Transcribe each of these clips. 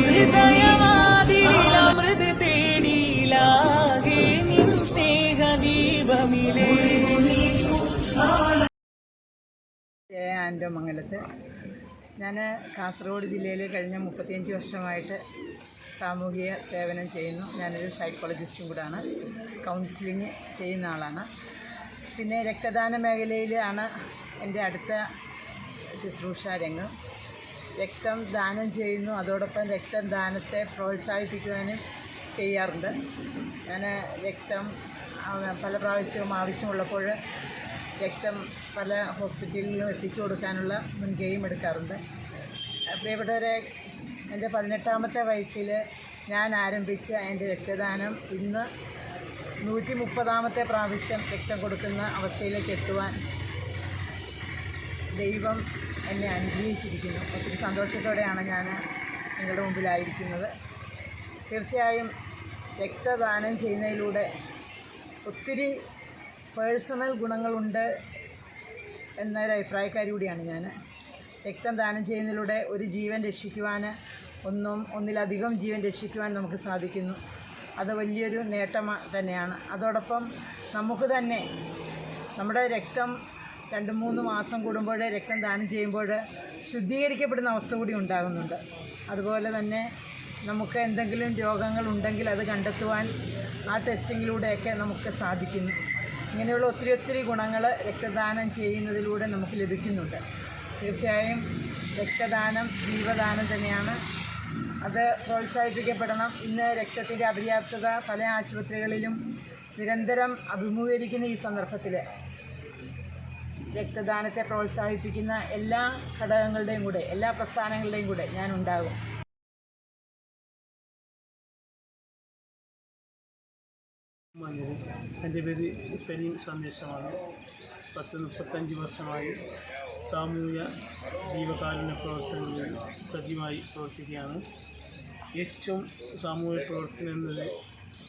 ഹൃദയവാതിലമൃത് തേടിയിലാകെ നിൻ സ്നേഹദീപമിലേ. ആൻഡോമംഗലത്ത് ഞാൻ കാസർഗോഡ് ജില്ലയിൽ കഴിഞ്ഞ 35 വർഷമായിട്ട് സാമൂഹിക സേവനം ചെയ്യുന്നു. ഞാനൊരു സൈക്കോളജിസ്റ്റും കൂടാണ്, കൗൺസിലിംഗ് ചെയ്യുന്ന ആളാണ്. പിന്നെ രക്തദാന മേഖലയിലാണ് എൻ്റെ അടുത്ത ശുശ്രൂഷ രംഗം. രക്തം ദാനം ചെയ്യുന്നു, അതോടൊപ്പം രക്തദാനത്തെ പ്രോത്സാഹിപ്പിക്കുവാനും ചെയ്യാറുണ്ട്. ഞാൻ രക്തം പല പ്രാവശ്യവും ആവശ്യമുള്ളപ്പോൾ രക്തം പല ഹോസ്പിറ്റലിലും എത്തിച്ചു കൊടുക്കാനുള്ള മുൻകൈയും എടുക്കാറുണ്ട്. പ്രിയപ്പെട്ടവരെ, എൻ്റെ 18ാമത്തെ വയസ്സിൽ ഞാൻ ആരംഭിച്ച എൻ്റെ രക്തദാനം ഇന്ന് 130ാമത്തെ പ്രാവശ്യം രക്തം കൊടുക്കുന്ന അവസ്ഥയിലേക്ക് എത്തുവാൻ ദൈവം എന്നെ അനുഗ്രഹിച്ചിരിക്കുന്നു. ഒത്തിരി സന്തോഷത്തോടെയാണ് ഞാൻ നിങ്ങളുടെ മുമ്പിലായിരിക്കുന്നത്. തീർച്ചയായും രക്തദാനം ചെയ്യുന്നതിലൂടെ ഒത്തിരി പേഴ്സണൽ ഗുണങ്ങളുണ്ട് എന്നൊരു അഭിപ്രായക്കാരി കൂടിയാണ് ഞാൻ. രക്തം ദാനം ചെയ്യുന്നതിലൂടെ ഒരു ജീവൻ രക്ഷിക്കുവാൻ, ഒന്നിലധികം ജീവൻ രക്ഷിക്കുവാൻ നമുക്ക് സാധിക്കുന്നു. അത് വലിയൊരു നേട്ടം തന്നെയാണ്. അതോടൊപ്പം നമുക്ക് തന്നെ നമ്മുടെ രക്തം 2-3 മാസം കൂടുമ്പോൾ രക്തം ദാനം ചെയ്യുമ്പോൾ ശുദ്ധീകരിക്കപ്പെടുന്ന അവസ്ഥ കൂടി ഉണ്ടാകുന്നുണ്ട്. അതുപോലെ തന്നെ നമുക്ക് എന്തെങ്കിലും രോഗങ്ങളുണ്ടെങ്കിൽ അത് കണ്ടെത്തുവാൻ ആ ടെസ്റ്റിങ്ങിലൂടെയൊക്കെ നമുക്ക് സാധിക്കുന്നു. ഇങ്ങനെയുള്ള ഒത്തിരി ഗുണങ്ങൾ രക്തദാനം ചെയ്യുന്നതിലൂടെ നമുക്ക് ലഭിക്കുന്നുണ്ട്. തീർച്ചയായും രക്തദാനം ജീവദാനം തന്നെയാണ്. അത് പ്രോത്സാഹിപ്പിക്കപ്പെടണം. ഇന്ന് രക്തത്തിൻ്റെ അപര്യാപ്തത പല ആശുപത്രികളിലും നിരന്തരം അഭിമുഖീകരിക്കുന്ന ഈ സന്ദർഭത്തിൽ രക്തദാനത്തെ പ്രോത്സാഹിപ്പിക്കുന്ന എല്ലാ ഘടകങ്ങളുടെയും കൂടെ, എല്ലാ പ്രസ്ഥാനങ്ങളുടെയും കൂടെ ഞാൻ ഉണ്ടാകും. എൻ്റെ പേര് സലീം സന്ദേശമാണ്. 35 വർഷമായി സാമൂഹ്യ ജീവകാരുണ്യ പ്രവർത്തനങ്ങളിൽ സജീവമായി പ്രവർത്തിക്കുകയാണ്. ഏറ്റവും സാമൂഹ്യ പ്രവർത്തനം എന്നത്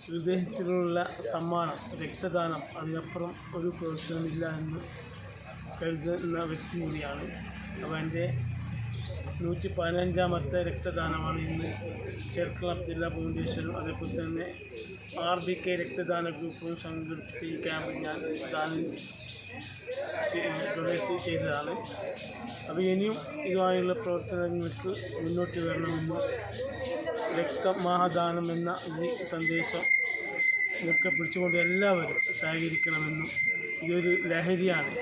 ഹൃദയത്തിലുള്ള സമ്മാനം, രക്തദാനം, അതിനപ്പുറം ഒരു പ്രവർത്തനമില്ല എന്ന് കരുതുന്ന വ്യക്തി കൂടിയാണ്. അപ്പോൾ എൻ്റെ 115ാമത്തെ രക്തദാനമാണ് ഇന്ന് ചെർക്കളം ജില്ലാ ഫൗണ്ടേഷനും അതേപോലെ തന്നെ RBK രക്തദാന ഗ്രൂപ്പും സംഘടിപ്പിച്ച ഈ ക്യാമ്പിൽ ഞാൻ ദാനം ഡൊണേറ്റ് ചെയ്തതാണ്. അപ്പോൾ ഇനിയും ഇതുമായുള്ള പ്രവർത്തനങ്ങൾക്ക് മുന്നോട്ട് വരണമെന്നും രക്തമഹാദാനം എന്ന ഈ സന്ദേശം ഒക്കെ പിടിച്ചുകൊണ്ട് എല്ലാവരും സഹകരിക്കണമെന്നും, ഇതൊരു ലഹരിയാണ്.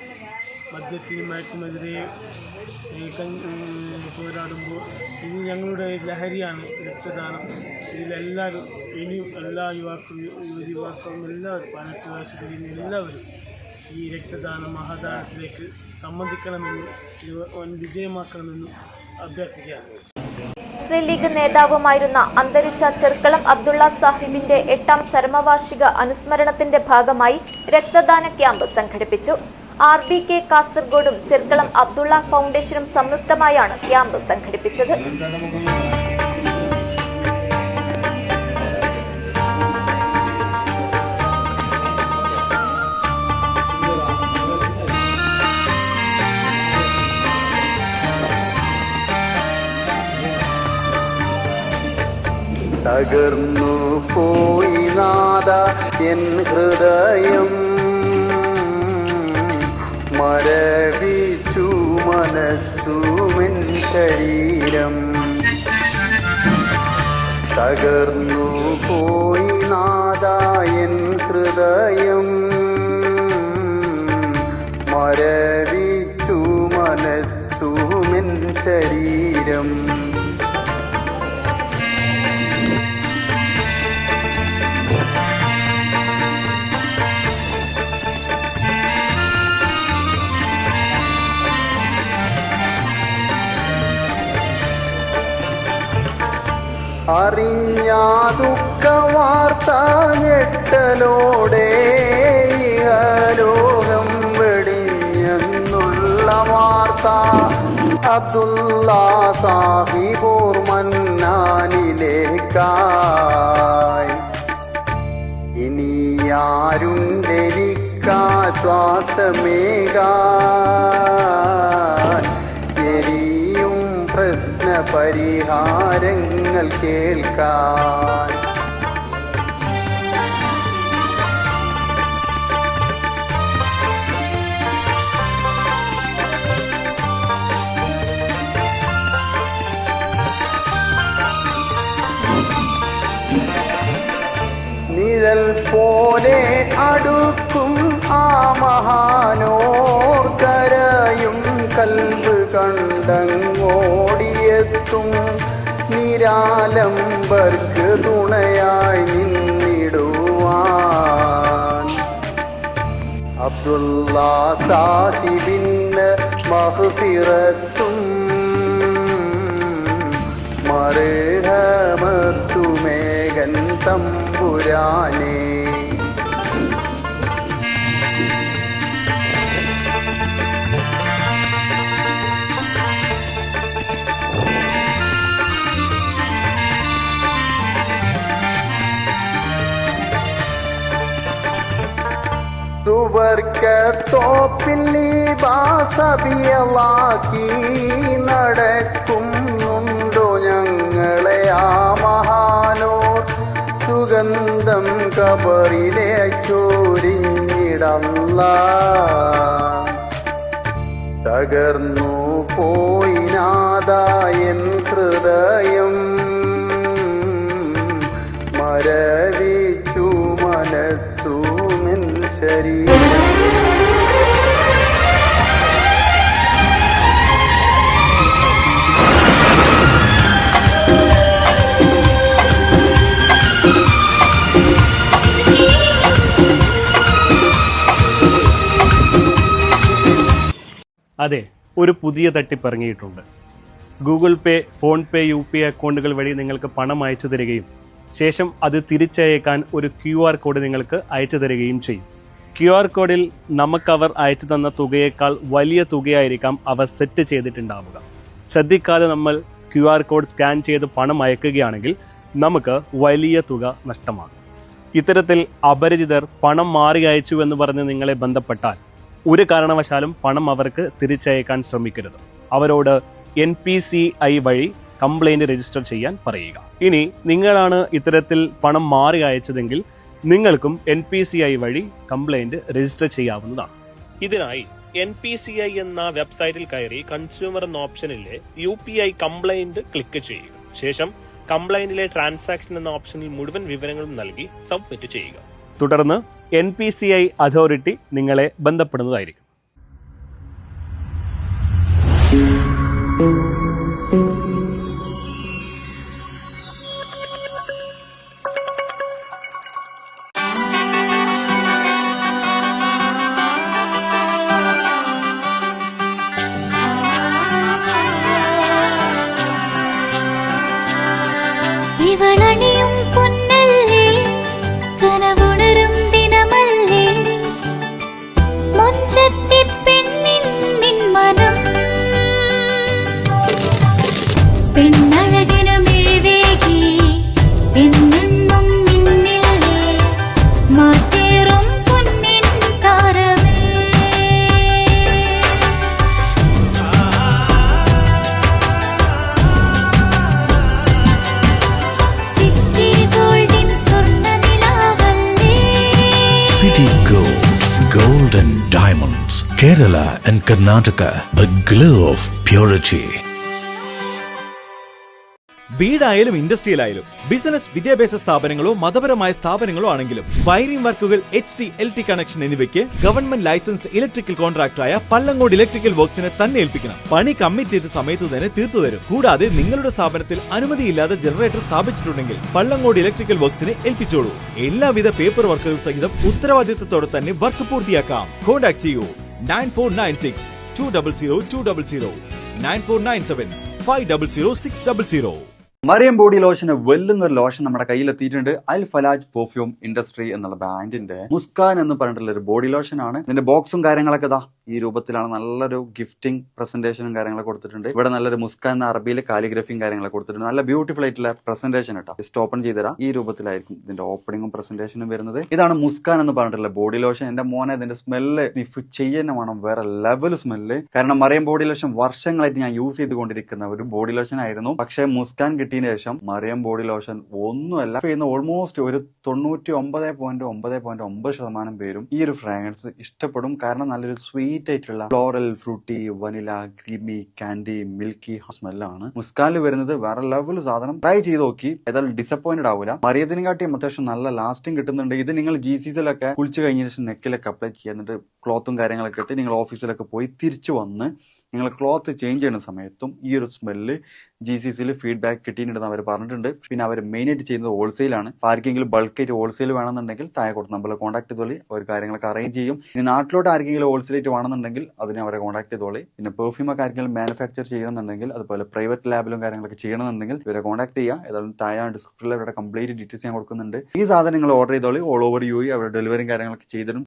മദ്യത്തിനും മയക്കുമെതിരെ പോരാടുമ്പോൾ ഇത് ഞങ്ങളുടെ ലഹരിയാണ് രക്തദാനം. ഇതിലെല്ലാവരും, ഇനിയും എല്ലാ യുവാക്കളും എല്ലാവരും 18 വയസ്സ് കഴിയുന്ന എല്ലാവരും ഈ രക്തദാന മഹാദാനത്തിലേക്ക് സംബന്ധിക്കണമെന്നും ഇത് വിജയമാക്കണമെന്നും അഭ്യർത്ഥിക്കുകയാണ്. മുസ്ലിം ലീഗ് നേതാവുമായിരുന്ന അന്തരിച്ച ചെർക്കളം അബ്ദുള്ള സാഹിബിന്റെ 8ാം ചരമവാർഷിക അനുസ്മരണത്തിന്റെ ഭാഗമായി രക്തദാന ക്യാമ്പ് സംഘടിപ്പിച്ചു. RBK കാസർഗോഡും ചെർക്കളം അബ്ദുള്ള ഫൗണ്ടേഷനും സംയുക്തമായാണ് ക്യാമ്പ് സംഘടിപ്പിച്ചത്. തകർന്നു പോയി നാദ എൻ ഹൃദയം, മരവിച്ചു മനസ്സുമെൻ ശരീരം. തകർന്നു പോയി നാദ എൻ ഹൃദയം, മരവിച്ചു മനസ്സുമെൻ ശരീരം. അറിഞ്ഞ ദുഃഖവാർത്ത ഞെട്ടലോടെ ലോകം വെടിഞ്ഞെന്നുള്ള വാർത്ത അബ്ദുള്ള സാഹിബോർ മന്നാനിലേക്കായി. ഇനിയാരുണ്ടെനിക്കാശ്വാസമേകാൻ, എരിയും പ്രശ്ന പരിഹാരങ്ങൾ ഞങ്ങൾ കേൾക്കാൻ. നിഴൽ പോലെ അടുക്കും ആ മഹാനോർ കരയും കൽബ് കണ്ടങ്ങോടിയെത്തും നിരാലംബർക്ക് തുണയായി നിന്നിടുവാൻ. അബ്ദുള്ള സാഹിബിന് മഗ്ഫിറത്തും മർഹമത്തുമേകൻ തമ്പുരാനേ. സുവർക്കത്തോപ്പിൽ ലിബാസബിയലാക്കി നടക്കുന്നുണ്ടോ ഞങ്ങളെ ആ മഹാനോർ. സുഗന്ധം കബറിലേക്കൊരിഞ്ഞിടല്ല. തകർന്നു പോയിനാദായൻ ഹൃദയം മരവിച്ചു മനസ്സുമെൻ ശരീരം. അതെ, ഒരു പുതിയ തട്ടിപ്പ് ഇറങ്ങിയിട്ടുണ്ട്. ഗൂഗിൾ പേ, ഫോൺ പേ, UPI അക്കൗണ്ടുകൾ വഴി നിങ്ങൾക്ക് പണം അയച്ചു തരികയും ശേഷം അത് തിരിച്ചയക്കാൻ ഒരു QR കോഡ് നിങ്ങൾക്ക് അയച്ചു തരികയും ചെയ്യും. QR കോഡിൽ നമുക്കവർ അയച്ചു തന്ന തുകയേക്കാൾ വലിയ തുകയായിരിക്കാം അവർ സെറ്റ് ചെയ്തിട്ടുണ്ടാവുക. ശ്രദ്ധിക്കാതെ നമ്മൾ QR കോഡ് സ്കാൻ ചെയ്ത് പണം അയക്കുകയാണെങ്കിൽ നമുക്ക് വലിയ തുക നഷ്ടമാകും. ഇത്തരത്തിൽ അപരിചിതർ പണം മാറി അയച്ചു എന്ന് പറഞ്ഞ് നിങ്ങളെ ബന്ധപ്പെട്ടാൽ ഒരു കാരണവശാലും പണം അവർക്ക് തിരിച്ചയക്കാൻ ശ്രമിക്കരുത്. അവരോട് NPCI വഴി കംപ്ലൈൻറ്റ് രജിസ്റ്റർ ചെയ്യാൻ പറയുക. ഇനി നിങ്ങളാണ് ഇത്തരത്തിൽ പണം മാറി അയച്ചതെങ്കിൽ നിങ്ങൾക്കും NPCI വഴി കംപ്ലൈൻറ്റ് രജിസ്റ്റർ ചെയ്യാവുന്നതാണ്. ഇതിനായി NPCI എന്ന വെബ്സൈറ്റിൽ കയറി കൺസ്യൂമർ എന്ന ഓപ്ഷനിലെ UPI കംപ്ലൈൻറ്റ് ക്ലിക്ക് ചെയ്യുക. ശേഷം കംപ്ലൈൻറ്റിലെ ട്രാൻസാക്ഷൻ എന്ന ഓപ്ഷനിൽ മുഴുവൻ വിവരങ്ങളും നൽകി സബ്മിറ്റ് ചെയ്യുക. തുടർന്ന് NPCI അതോറിറ്റി നിങ്ങളെ ബന്ധപ്പെടുന്നതായിരിക്കും. ഇവളണിയും പൊന്നല്ലേ കനവുണരും ദിനമല്ലേ മുഞ്ചത്തി പെണ്ണിൻ നിൻ മനം പെണ്ണഴകിനു മിഴിവേകി എന്നെന്നും നിന്നില്ലേ മാറ്റേറും പൊന്നിൻ താരമേ. City Gold and Diamonds, Kerala and Karnataka, the glow of purity. വീടായാലും ഇൻഡസ്ട്രിയലായാലും ബിസിനസ്, വിദ്യാഭ്യാസ സ്ഥാപനങ്ങളോ മതപരമായ സ്ഥാപനങ്ങളോ ആണെങ്കിലും വയറിംഗ് വർക്കുകൾ, HT, LT കണക്ഷൻ എന്നിവയ്ക്ക് ഗവൺമെന്റ് ലൈസൻസ്ഡ് ഇലക്ട്രിക്കൽ കോൺട്രാക്ടറായ പള്ളങ്ങോട് ഇലക്ട്രിക്കൽ വർക്സിനെ തന്നെ ഏൽപ്പിക്കണം. പണി കമ്മിറ്റ് ചെയ്ത സമയത്ത് തന്നെ തീർത്തു തരും. കൂടാതെ നിങ്ങളുടെ സ്ഥാപനത്തിൽ അനുമതിയില്ലാതെ ജനറേറ്റർ സ്ഥാപിച്ചിട്ടുണ്ടെങ്കിൽ പള്ളങ്ങോട് ഇലക്ട്രിക്കൽ വർക്സിനെ ഏൽപ്പിച്ചോളൂ. എല്ലാവിധ പേപ്പർ വർക്കുകൾ സഹിതം ഉത്തരവാദിത്തത്തോടെ തന്നെ വർക്ക് പൂർത്തിയാക്കാം. കോൺടാക്ട് ചെയ്യൂ 9496 200 200 9497 500 600. മറിയം ബോഡി ലോഷന് വെല്ലുന്ന ഒരു ലോഷൻ നമ്മുടെ കയ്യിലെത്തിയിട്ടുണ്ട്. അൽ ഫലാജ് പെർഫ്യൂം ഇൻഡസ്ട്രി എന്നുള്ള ബ്രാൻഡിന്റെ മുസ്കാൻ എന്ന് പറഞ്ഞിട്ടുള്ള ഒരു ബോഡി ലോഷൻ ആണ്. ഇതിന്റെ ബോക്സും കാര്യങ്ങളൊക്കെ ഇതാ ഈ രൂപത്തിലാണ്. നല്ലൊരു ഗിഫ്റ്റിംഗ് പ്രസന്റേഷനും കാര്യങ്ങളൊക്കെ കൊടുത്തിട്ടുണ്ട്. ഇവിടെ നല്ലൊരു മുസ്കാൻ എന്ന അറബിയിൽ കാലിഗ്രഫിയും കാര്യങ്ങളൊക്കെ കൊടുത്തിട്ടുണ്ട്. നല്ല ബ്യൂട്ടിഫുൾ ആയിട്ടുള്ള പ്രസന്റേഷൻ കേട്ടോ. ജസ്റ്റ് ഓപ്പൺ ചെയ്തുതരാം. ഈ രൂപത്തിലായിരിക്കും ഇതിന്റെ ഓപ്പണിംഗും പ്രസന്റേഷനും വരുന്നത്. ഇതാണ് മുസ്കാൻ എന്ന് പറഞ്ഞിട്ടുള്ള ബോഡി ലോഷൻ. എന്റെ മോനെ ഇതിന്റെ സ്മെല്ല് സ്നിഫ് ചെയ്യുന്ന വേണം, വേറെ ലെവൽ സ്മെല്ല്. കാരണം മറിയം ബോഡി ലോഷൻ വർഷങ്ങളായിട്ട് ഞാൻ യൂസ് ചെയ്തുകൊണ്ടിരിക്കുന്ന ഒരു ബോഡി ലോഷൻ ആയിരുന്നു. പക്ഷെ മുസ്കാൻ കിട്ടിയതിനു ശേഷം മറിയം ബോഡി ലോഷൻ ഒന്നുമല്ല ചെയ്യുന്ന. ഓൾമോസ്റ്റ് ഒരു 99.9% പേരും ഈ ഒരു ഫ്രാഗ്രൻസ് ഇഷ്ടപ്പെടും. കാരണം നല്ലൊരു സ്വീറ്റ് ആയിട്ടുള്ള floral, fruity, vanilla, creamy, candy, milky സ്മെല്ലാണ് മുസ്കാനിൽ വരുന്നത്. വേറെ ലെവൽ സാധനം. ട്രൈ ചെയ്ത് നോക്കി, ഏതായാലും ഡിസപ്പോയിന്റഡ് ആവില്ല. മറിയത്തിനെക്കാട്ടിയും അത്യാവശ്യം നല്ല ലാസ്റ്റിംഗ് കിട്ടുന്നുണ്ട്. ഇത് നിങ്ങൾ GCCയിലൊക്കെ കുളിച്ച് കഴിഞ്ഞ ശേഷം നെക്കിലൊക്കെ അപ്ലൈ ചെയ്യുക. എന്നിട്ട് ക്ലോത്തും കാര്യങ്ങളൊക്കെ ഇട്ട് നിങ്ങൾ ഓഫീസിലൊക്കെ പോയി തിരിച്ചു വന്ന് നിങ്ങൾ ക്ലോത്ത് ചേഞ്ച് ചെയ്യുന്ന സമയത്തും ഈ ഒരു സ്മെല്ല് GCCയിൽ ഫീഡ്ബാക്ക് കിട്ടിയിട്ടുണ്ടെന്ന് അവർ പറഞ്ഞിട്ടുണ്ട്. പിന്നെ അവർ മെയിനായിട്ട് ചെയ്യുന്നത് ഹോൾസെയിലാണ്. ആർക്കെങ്കിലും ബൾക്കായിട്ട് ഹോൾസെയിൽ വേണമെന്നുണ്ടെങ്കിൽ താഴെ കൊടുത്ത് നമ്മളെ കോൺടാക്ട് ചെയ്തോളി. അവർ കാര്യങ്ങളൊക്കെ അറേഞ്ച് ചെയ്യും. ഇനി നാട്ടിലോട്ട് ആർക്കെങ്കിലും ഹോൾസെയിലായിട്ട് വേണമെന്നുണ്ടെങ്കിൽ അതിനെ അവരെ കോൺടാക്ട് ചെയ്തോളി. പിന്നെ പെർഫ്യൂമൊക്കെ ആർക്കെങ്കിലും മാനുഫാക്ചർ ചെയ്യണമെന്നുണ്ടെങ്കിൽ, അതുപോലെ പ്രൈവറ്റ് ലാബിലും കാര്യങ്ങളൊക്കെ ചെയ്യണമെന്നുണ്ടെങ്കിൽ ഇവരെ കോൺടാക്ട് ചെയ്യുക. ഏതായാലും താഴെ ഡിസ്ക്രിപ്ഷനിൽ അവരുടെ കംപ്ലീറ്റ് ഡീറ്റെയിൽസ് ഞാൻ കൊടുക്കുന്നുണ്ട്. ഈ സാധനങ്ങൾ ഓർഡർ ചെയ്തോളി. ഓൾ ഓവർ UAE അവർ ഡെലിവറിയും കാര്യങ്ങളൊക്കെ ചെയ്തിടും.